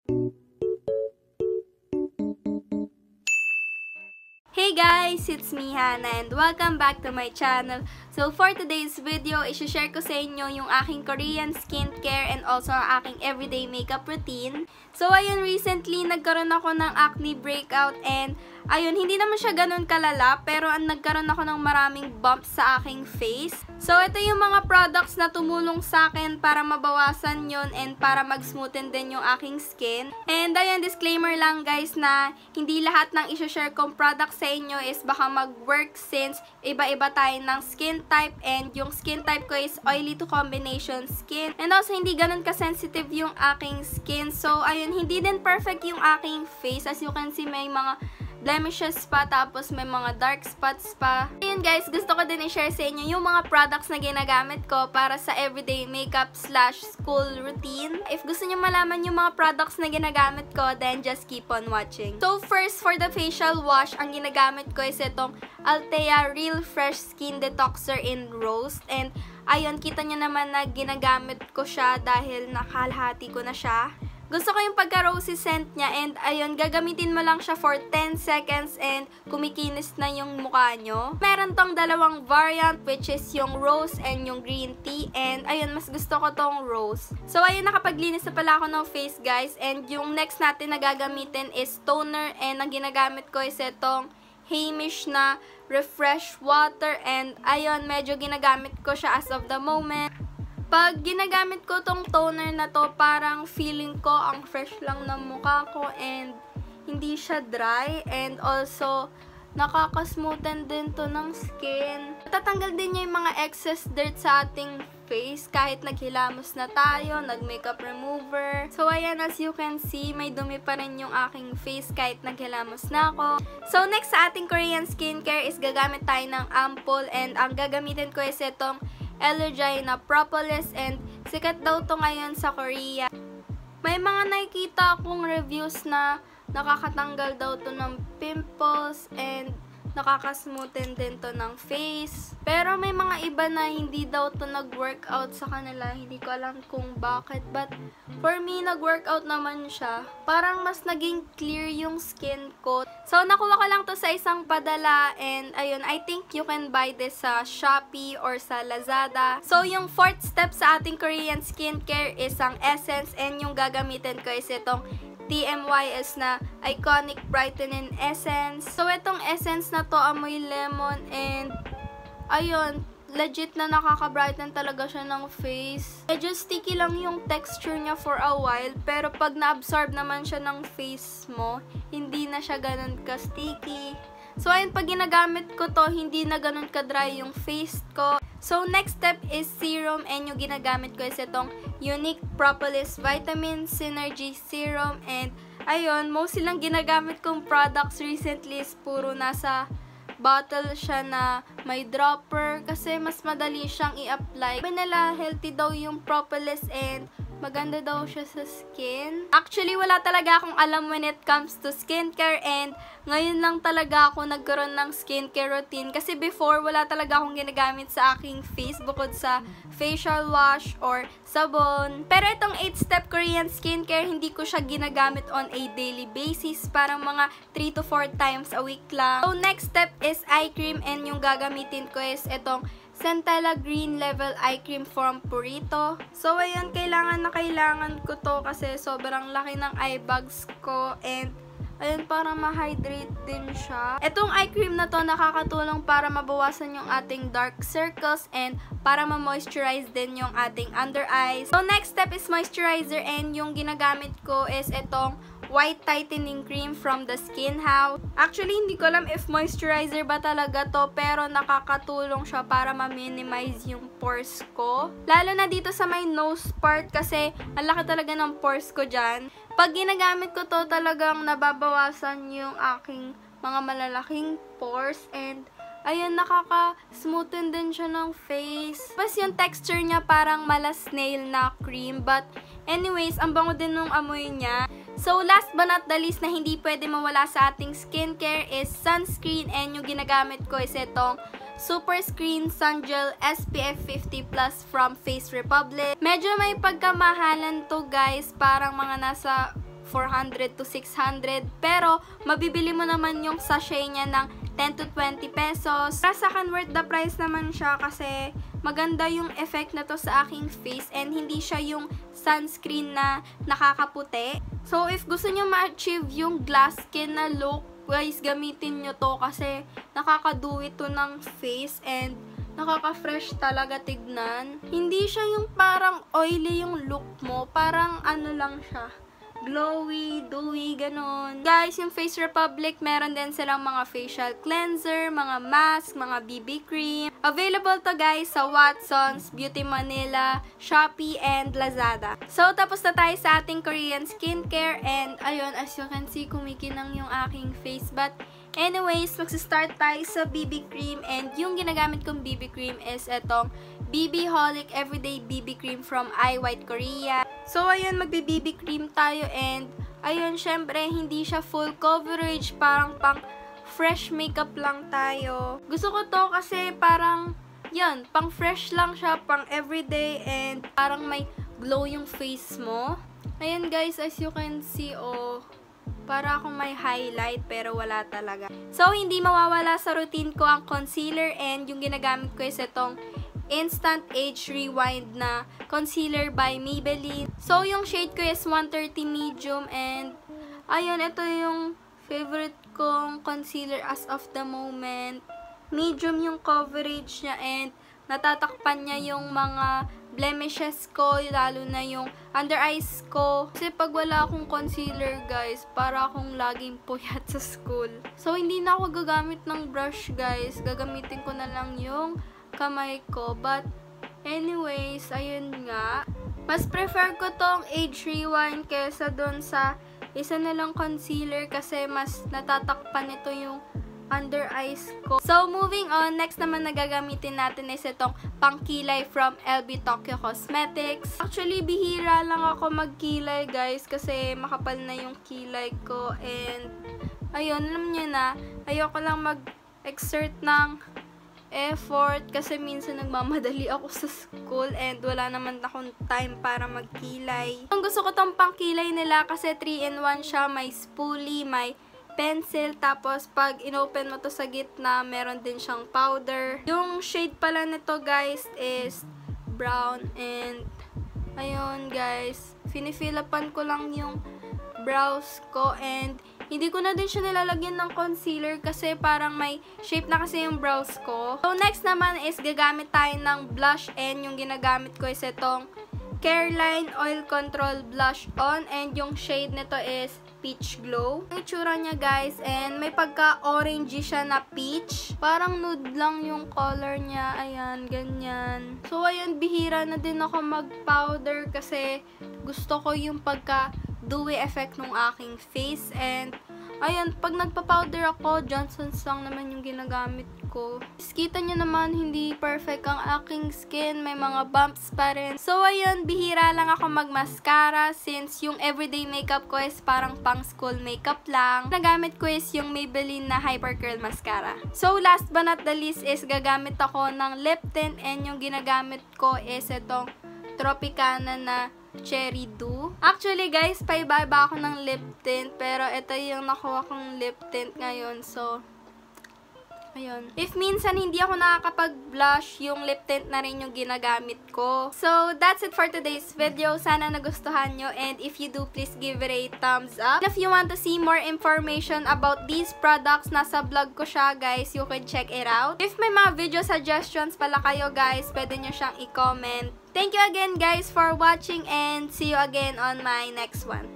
Hey guys! It's me, Hannah, and welcome back to my channel. So for today's video, i-share ko sa inyo yung aking Korean skincare and also ang aking everyday makeup routine. So ayun, recently nagkaroon ako ng acne breakout and ayun, hindi naman siya ganun kalala pero nagkaroon ako ng maraming bumps sa aking face. So ito yung mga products na tumulong sa akin para mabawasan yon and para mag-smoothen din yung aking skin. And ayun, disclaimer lang guys na hindi lahat ng i-share kong products sa inyo is baka mag-work since iba-iba tayo ng skin type and yung skin type ko is oily to combination skin. And also, hindi ganun ka-sensitive yung aking skin. So, ayun, hindi din perfect yung aking face. As you can see, may mga blemishes pa, tapos may mga dark spots pa. Ayun guys, gusto ko din i-share sa inyo yung mga products na ginagamit ko para sa everyday makeup / school routine. If gusto niyo malaman yung mga products na ginagamit ko, then just keep on watching. So first, for the facial wash, ang ginagamit ko is itong Altea Real Fresh Skin Detoxer in Rose. And ayun, kita niyo naman na ginagamit ko siya dahil nakalahati ko na siya. Gusto ko yung pagka-rosy scent niya and ayun, gagamitin mo lang siya for 10 seconds and kumikinis na yung mukha nyo. Meron tong dalawang variant which is yung rose and yung green tea and ayun, mas gusto ko tong rose. So ayun, nakapaglinis na pala ako ng face guys and yung next natin na gagamitin is toner and ang ginagamit ko is itong Heimish na refresh water and ayun, medyo ginagamit ko siya as of the moment. Pag ginagamit ko tong toner na to, parang feeling ko ang fresh lang ng mukha ko and hindi siya dry and also nakaka-smoothen din to ng skin. Tatanggal din niya yung mga excess dirt sa ating face kahit naghilamos na tayo, nag-makeup remover. So ayan, as you can see, may dumi pa rin yung aking face kahit naghilamos na ako. So next sa ating Korean skincare is gagamit tayo ng ampoule and ang gagamitin ko is itong Elergi na propolis and sikat daw to ngayon sa Korea. May mga nakikita akong reviews na nakakatanggal daw to ng pimples and nakaka-smoothen din to ng face. Pero may mga iba na hindi daw to nag-workout sa kanila. Hindi ko alam kung bakit. But for me, nag-workout naman siya. Parang mas naging clear yung skin ko. So, nakuha ko lang to sa isang padala. And ayun, I think you can buy this sa Shopee or sa Lazada. So, yung fourth step sa ating Korean skincare is ang essence. And yung gagamitin ko is itong TMYS na Iconic Brightening Essence. So, itong essence na to, amoy lemon and ayun, legit na nakaka-brighten talaga siya ng face. Medyo sticky lang yung texture niya for a while, pero pag na-absorb naman siya ng face mo, hindi na siya ganun ka-sticky. So, ayun, pag ginagamit ko to, hindi na ganun ka-dry yung face ko. So, next step is serum and yung ginagamit ko is itong Unique Propolis Vitamin Synergy Serum and ayun, most silang ginagamit kong products recently is puro nasa bottle siya na may dropper kasi mas madali siyang i-apply. Sabi nila, healthy daw yung propolis and maganda daw siya sa skin. Actually, wala talaga akong alam when it comes to skincare and ngayon lang talaga ako nagkaroon ng skincare routine kasi before wala talaga akong ginagamit sa aking face bukod sa facial wash or sabon. Pero itong 8-step Korean skincare, hindi ko siya ginagamit on a daily basis. Parang mga 3 to 4 times a week lang. So, next step is eye cream and yung gagamitin ko is itong Centella Green Level Eye Cream from Purito. So, ayun, kailangan na kailangan ko to kasi sobrang laki ng eye bags ko and ayun, para ma-hydrate din siya. Itong eye cream na to nakakatulong para mabawasan yung ating dark circles and para ma-moisturize din yung ating under eyes. So, next step is moisturizer and yung ginagamit ko is itong White Tightening Cream from the Skin House. Actually, hindi ko alam if moisturizer ba talaga to, pero nakakatulong siya para ma-minimize yung pores ko. Lalo na dito sa my nose part kasi ang laki talaga ng pores ko dyan. Pag ginagamit ko to, talagang nababawasan yung aking mga malalaking pores and ayun, nakaka-smoothen din siya ng face. Tapos yung texture niya parang mala snail na cream. But anyways, ang bango din nung amoy niya. So, last but not the least na hindi pwede mawala sa ating skincare is sunscreen. And yung ginagamit ko is itong Super Screen Sun Gel SPF 50+ from Face Republic. Medyo may pagkamahalan to guys. Parang mga nasa 400 to 600. Pero, mabibili mo naman yung sachet niya ng 10 to 20 pesos. Para sa akin, worth the price naman siya kasi maganda yung effect na to sa aking face and hindi siya yung sunscreen na nakakaputi. So, if gusto nyo ma-achieve yung glass skin na look, guys, gamitin nyo to kasi nakakaduwi to ng face and nakaka-fresh talaga tignan. Hindi siya yung parang oily yung look mo. Parang ano lang siya. Glowy, dewy, ganon. Guys, yung Face Republic, meron din silang mga facial cleanser, mga mask, mga BB cream. Available to guys sa Watsons, Beauty Manila, Shopee, and Lazada. So, tapos na tayo sa ating Korean skincare. And, ayun, as you can see, kumikinang yung aking face. But, anyways, magsistart tayo sa BB cream. And, yung ginagamit kong BB cream is etong BB Holic Everyday BB Cream from iWhite Korea. So, ayun, magbe-BB cream tayo and, ayun, syempre, hindi siya full coverage, parang pang fresh makeup lang tayo. Gusto ko to kasi parang, yun, pang fresh lang siya, pang everyday, and parang may glow yung face mo. Ayun, guys, as you can see, oh, para akong may highlight pero wala talaga. So, hindi mawawala sa routine ko ang concealer and yung ginagamit ko is itong Instant Age Rewind na concealer by Maybelline. So, yung shade ko is 130 medium and ayun, ito yung favorite kong concealer as of the moment. Medium yung coverage niya and natatakpan niya yung mga blemishes ko, lalo na yung under eyes ko. Kasi pag wala akong concealer, guys, para akong laging puyat sa school. So, hindi na ako gagamit ng brush, guys. Gagamitin ko na lang yung kamay ko. But, anyways, ayun nga. Mas prefer ko tong Age Rewind kesa dun sa isa na lang concealer kasi mas natatakpan nito yung under eyes ko. So, moving on, next naman na gagamitin natin is itong pangkilay from LB Tokyo Cosmetics. Actually, bihira lang ako magkilay, guys, kasi makapal na yung kilay ko. And, ayun, alam nyo na, ayoko lang mag-exert ng effort kasi minsan nagmamadali ako sa school and wala naman akong time para magkilay. Ang gusto ko tong pangkilay nila kasi 3-in-1 siya, may spoolie, may pencil, tapos pag inopen mo to sa gitna, meron din siyang powder. Yung shade pala nito, guys, is brown and ayun, guys, finifill-upan ko lang yung brows ko and hindi ko na din siya nilalagyan ng concealer kasi parang may shape na kasi yung brows ko. So, next naman is gagamit tayo ng blush and yung ginagamit ko is itong Careline Oil Control Blush On and yung shade nito is Peach Glow. Ang itsura niya, guys, and may pagka-orangey siya na peach. Parang nude lang yung color niya. Ayan, ganyan. So, ayun, bihira na din ako mag-powder kasi gusto ko yung pagka-dewy effect ng aking face. And, ayun, pag nagpa-powder ako, Johnson's lang naman yung ginagamit ko. Kita nyo naman, hindi perfect ang aking skin. May mga bumps pa rin. So, ayun, bihira lang ako mag-mascara since yung everyday makeup ko is parang pang school makeup lang. Nagamit ko is yung Maybelline na Hyper Curl Mascara. So, last but not the least is gagamit ako ng lip tint and yung ginagamit ko is itong Tropicana na Cherry Dew. Actually, guys, paibaba ako ng lip tint pero ito yung nakuha kong lip tint ngayon. So, ayun. If minsan hindi ako nakakapag-blush, yung lip tint na rin yung ginagamit ko. So, that's it for today's video. Sana nagustuhan nyo. And if you do, please give it a thumbs up. And if you want to see more information about these products, nasa vlog ko siya, guys. You can check it out. If may mga video suggestions pala kayo, guys, pwede nyo siyang i-comment. Thank you again, guys, for watching and see you again on my next one.